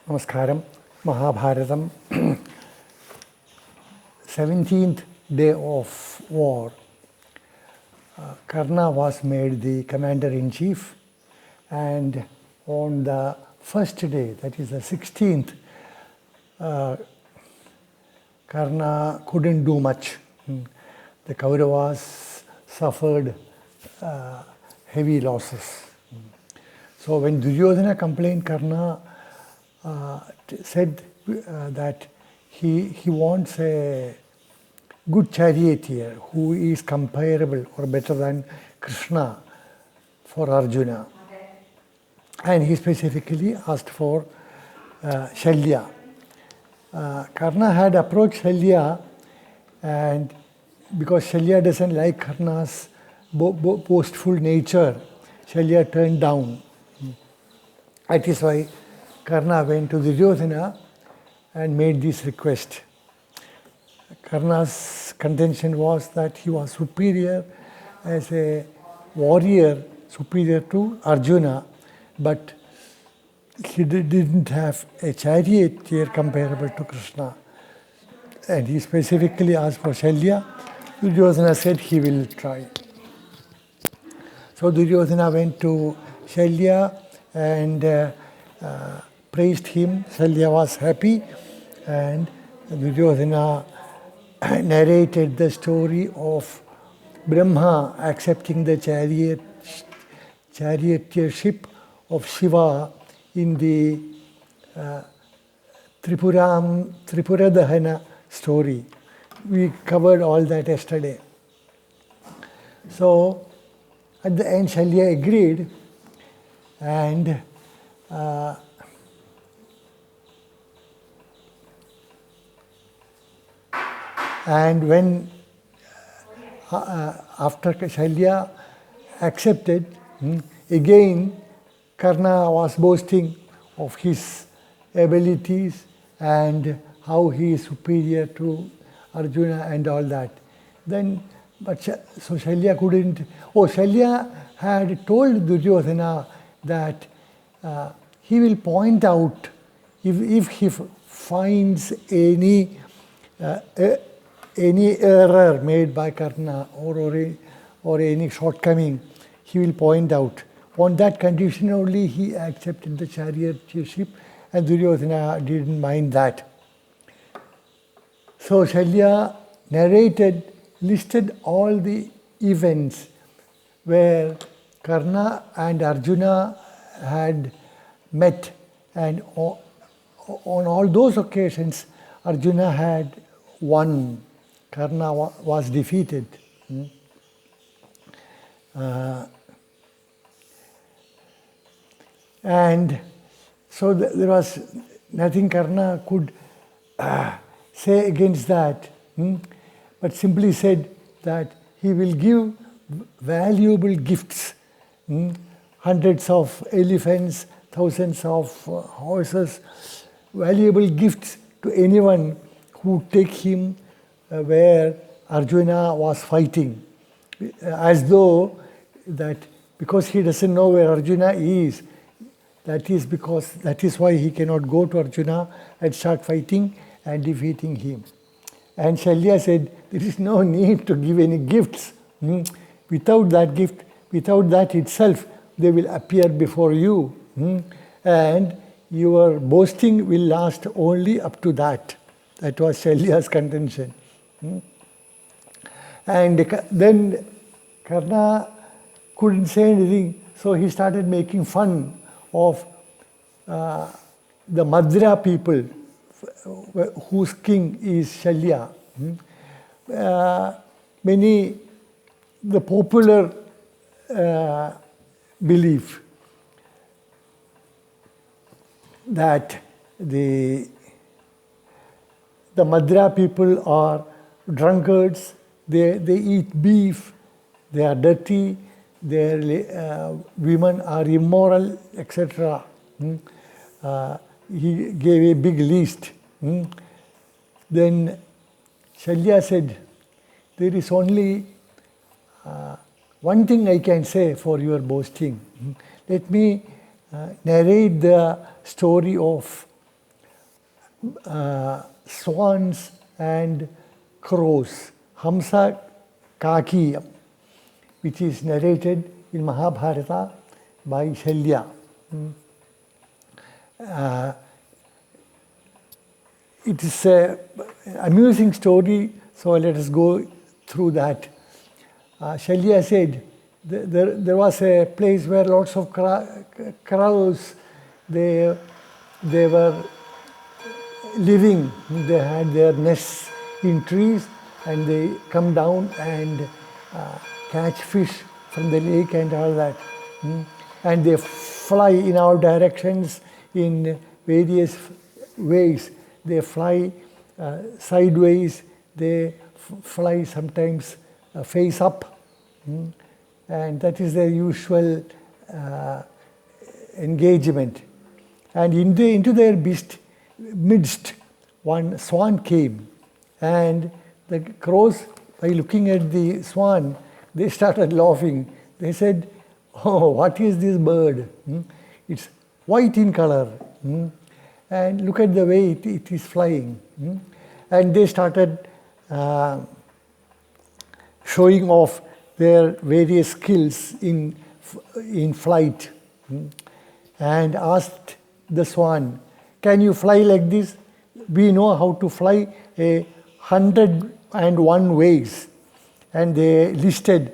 Namaskaram. Mahabharatam, 17th day of war. Karna was made the commander-in-chief, and on the first day, that is the 16th, Karna couldn't do much. The Kauravas suffered heavy losses. So when Duryodhana complained, Karna said that he wants a good charioteer who is comparable or better than Krishna for Arjuna. And he specifically asked for Shalya. Karna had approached Shalya, and because Shalya doesn't like Karna's boastful nature, Shalya turned down. That is why Karna went to Duryodhana and made this request. Karna's contention was that he was superior as a warrior, superior to Arjuna, but he didn't have a charioteer comparable to Krishna. And he specifically asked for Shalya. Duryodhana said he will try. So Duryodhana went to Shalya and praised him. Shalya was happy, and Duryodhana narrated the story of Brahma accepting the charioteership of Shiva in the Tripuradahana story. We covered all that yesterday. So at the end, Shalya agreed, and when after Shalya accepted, again Karna was boasting of his abilities and how he is superior to Arjuna and all that. So Shalya couldn't. Shalya had told Duryodhana that he will point out if he finds any error made by Karna or any shortcoming, he will point out. On that condition only he accepted the charioteership, and Duryodhana didn't mind that. So Shalya listed all the events where Karna and Arjuna had met, and on all those occasions Arjuna had won. Karna was defeated. And so there was nothing Karna could say against that, but simply said that he will give valuable gifts, hundreds of elephants, thousands of horses, valuable gifts to anyone who take him where Arjuna was fighting, as though that because he doesn't know where Arjuna is, that is why he cannot go to Arjuna and start fighting and defeating him. And Shalya said, there is no need to give any gifts. Without that gift, without that itself, they will appear before you. And your boasting will last only up to that. That was Shalya's contention. And then Karna couldn't say anything, so he started making fun of the Madra people, whose king is Shalya. The popular belief that the Madra people are drunkards, they eat beef, they are dirty, their women are immoral, etc. He gave a big list. Then Shalya said, there is only one thing I can say for your boasting. Let me narrate the story of swans and crows, Hamsa Kakiyam, which is narrated in Mahabharata by Shalya. It is an amusing story, so let us go through that. Shalya said there was a place where lots of crows, they were living. They had their nests in trees, and they come down and catch fish from the lake and all that. And they fly in all directions in various ways. They fly sideways, they fly sometimes face up, and that is their usual engagement. And into their midst, one swan came, and the crows, by looking at the swan, they started laughing. They said, "Oh, what is this bird? It's white in color. And look at the way it is flying." And they started showing off their various skills in flight, and asked the swan, "Can you fly like this? We know how to fly 101 ways." And they listed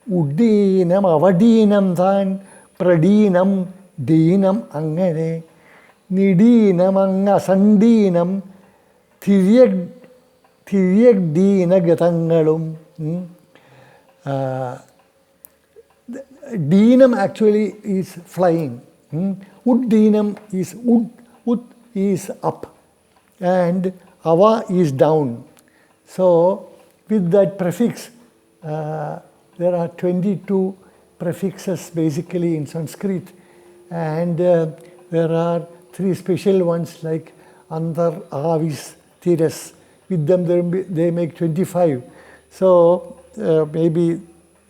Uddinam, Avadinam, Than, Pradinam, Dinam, Angane, Nidinam, Anga, Sandinam, Thiryagdina Gatangalum. Dinam actually is flying. Uddinam is Ud is up, and Ava is down. So with that prefix, there are 22 prefixes basically in Sanskrit, and there are 3 special ones like Antar, Avis, Tiras. With them they make 25. So maybe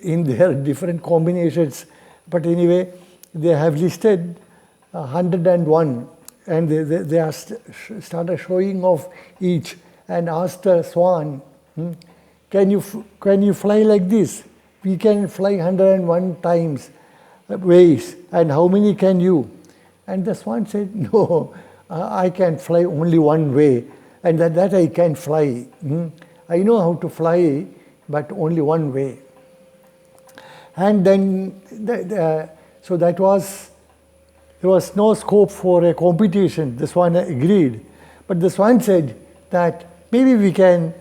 in their different combinations, but anyway, they have listed 101, and they are started showing off each, and asked the swan, can you fly like this? We can fly 101 times ways, and how many can you? And the swan said, "No, I can fly only one way, and that I can fly. I know how to fly, but only one way." And then, so there was no scope for a competition. The swan agreed. But the swan said that maybe we can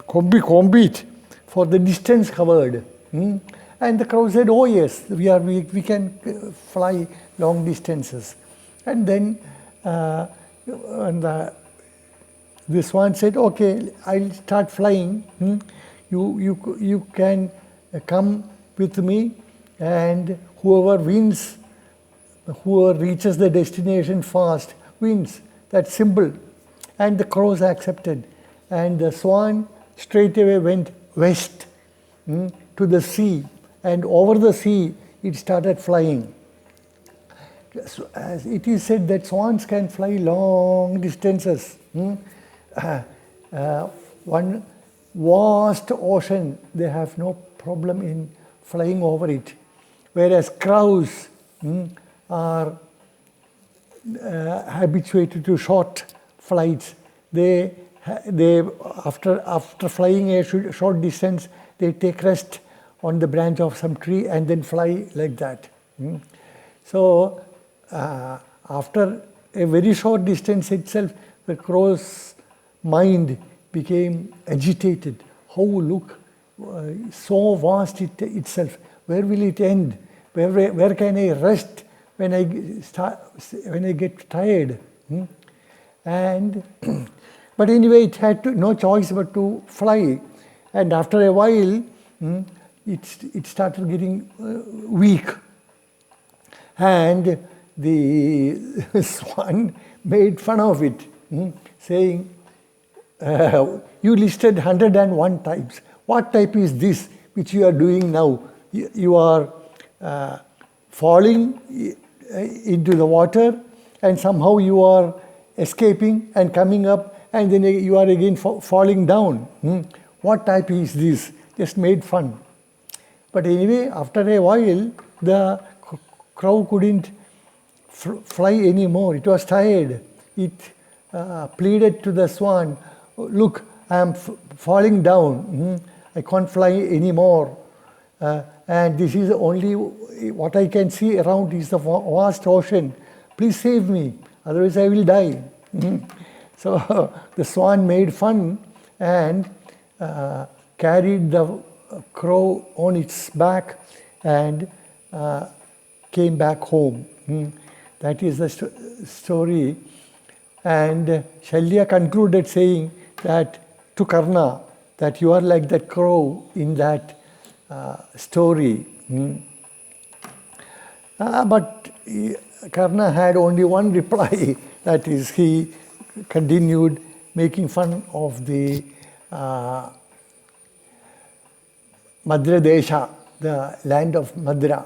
compete for the distance covered. And the crow said, "Oh yes, we can fly long distances." And then the swan said, "Okay, I'll start flying. You can come with me, and whoever reaches the destination fast wins. That's simple." And the crows accepted. And the swan straight away went west to the sea, and over the sea it started flying. So, as it is said that swans can fly long distances. One vast ocean, they have no problem in flying over it. Whereas crows are habituated to short flights. They after flying a short distance, they take rest on the branch of some tree and then fly like that. So after a very short distance itself, the crow's mind became agitated. "Oh, look, so vast itself. Where will it end? Where can I rest when I get tired?" And but anyway, it had no choice but to fly. And after a while, it started getting weak. And the swan made fun of it, saying, "You listed 101 types. What type is this which you are doing now? You are falling into the water, and somehow you are escaping and coming up, and then you are again falling down. What type is this? Just made fun. But anyway, after a while, the crow couldn't fly anymore. It was tired. It pleaded to the swan, look, I am falling down. I can't fly anymore. And this is only what I can see around is the vast ocean. Please save me, otherwise I will die. So the swan made fun and carried the crow on its back and came back home. That is the story. And Shalya concluded saying that to Karna, that you are like that crow in that story. But Karna had only one reply, that is, he continued making fun of the Madra Desha, the land of Madra.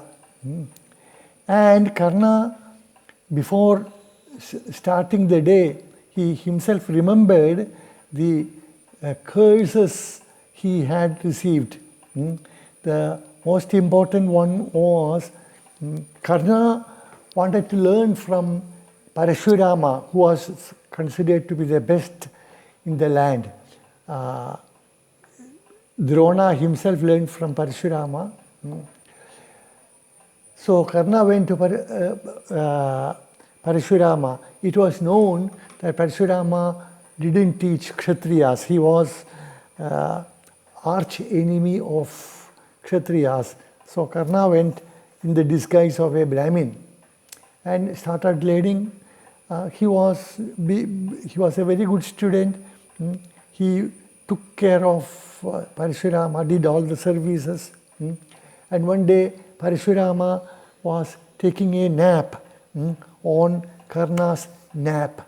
And Karna, before starting the day, he himself remembered the curses he had received. The most important one was Karna wanted to learn from Parashurama, who was considered to be the best in the land. Drona himself learned from Parashurama. So Karna went to Parashurama. It was known that Parashurama didn't teach Kshatriyas. He was arch enemy of Kshatriyas. So Karna went in the disguise of a Brahmin and started learning. He was a very good student. He took care of Parashurama, did all the services. And one day Parashurama was taking a nap on Karna's lap.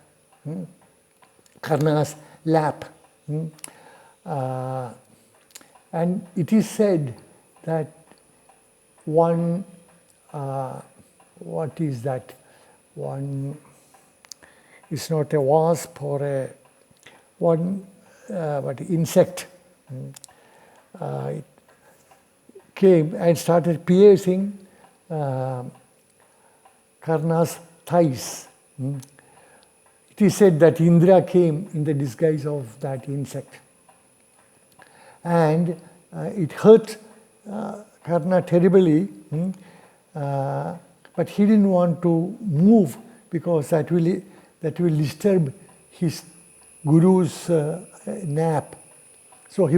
And it is said that one, what is that? One, it's not a wasp or but insect. It came and started piercing Karna's thighs. It is said that Indra came in the disguise of that insect. And it hurt Karna terribly, but he didn't want to move because that will disturb his guru's nap. So he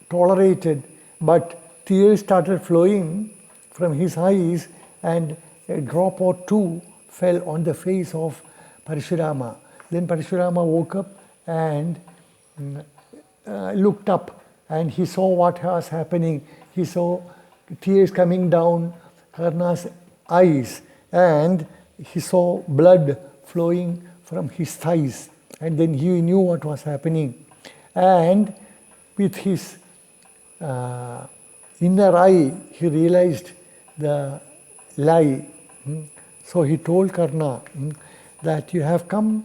tolerated, but tears started flowing from his eyes and a drop or two fell on the face of Parashurama. Then Parashurama woke up and looked up and he saw what was happening. He saw tears coming down Karna's eyes and he saw blood flowing from his thighs. And then he knew what was happening. And with his inner eye, he realized the lie. So he told Karna that you have come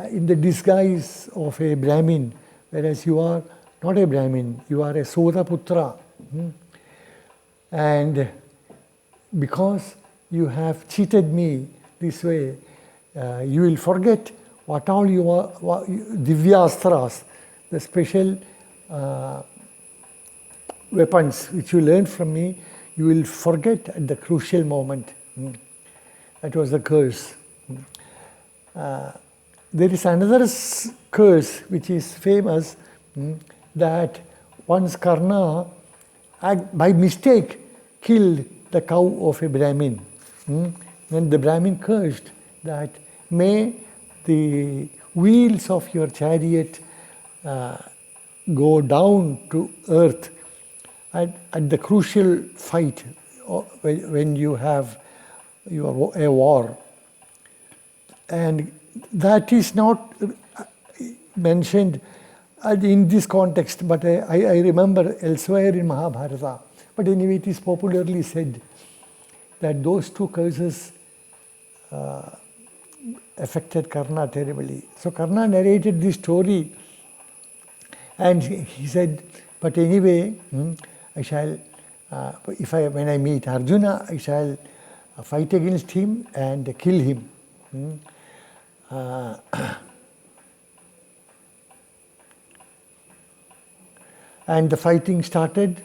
in the disguise of a Brahmin, whereas you are not a Brahmin, you are a Sodaputra. And because you have cheated me this way, you will forget what all your Divyastras, the special weapons which you learned from me, you will forget at the crucial moment. That was the curse. There is another curse which is famous, that once Karna, by mistake, killed the cow of a Brahmin. And the Brahmin cursed that, may the wheels of your chariot go down to earth at the crucial fight when you have a war. And that is not mentioned in this context, but I remember elsewhere in Mahabharata. But anyway, it is popularly said that those two curses affected Karna terribly. So Karna narrated this story, and he said, but anyway, I shall, when I meet Arjuna, I shall fight against him and kill him. And the fighting started.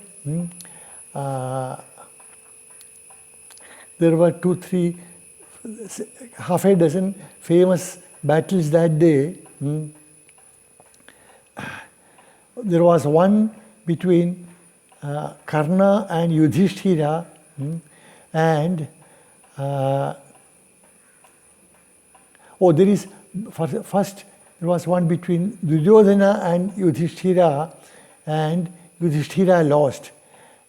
There were 2, 3, half a dozen famous battles that day. There was one between Karna and Yudhishthira, and first there was one between Duryodhana and Yudhishthira, and Yudhishthira lost,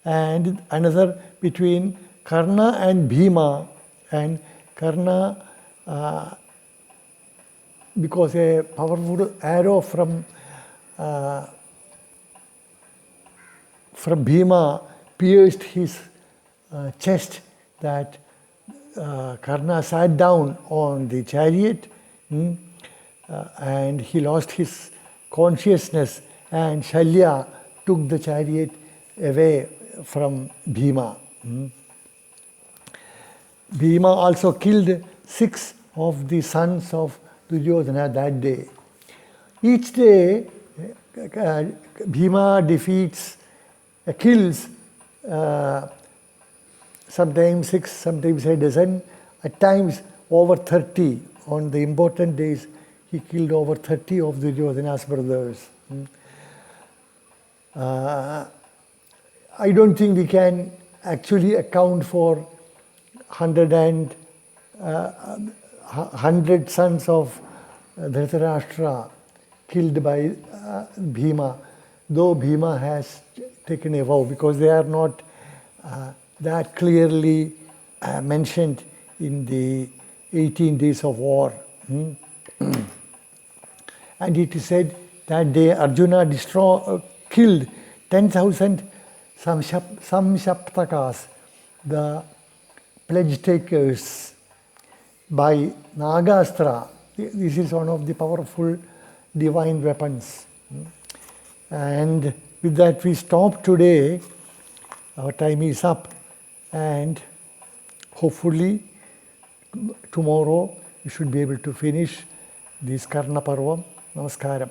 and another between Karna and Bhima, and Karna, because a powerful arrow from Bhima pierced his chest, that Karna sat down on the chariot, and he lost his consciousness, and Shalya took the chariot away from Bhima. Bhima also killed 6 of the sons of Duryodhana that day. Each day, Bhima kills sometimes 6, sometimes a dozen, at times over 30. On the important days, he killed over 30 of Duryodhana's brothers. I don't think we can actually account for 100 sons of Dhritarashtra killed by Bhima, though Bhima has taken a vow, because they are not that clearly mentioned in the 18 days of war. And it is said that day Arjuna killed 10,000 Samshaptakas, the pledge takers, by Nagastra. This is one of the powerful divine weapons. And with that we stop today. Our time is up, and hopefully tomorrow we should be able to finish this Karna Parvam. Namaskaram.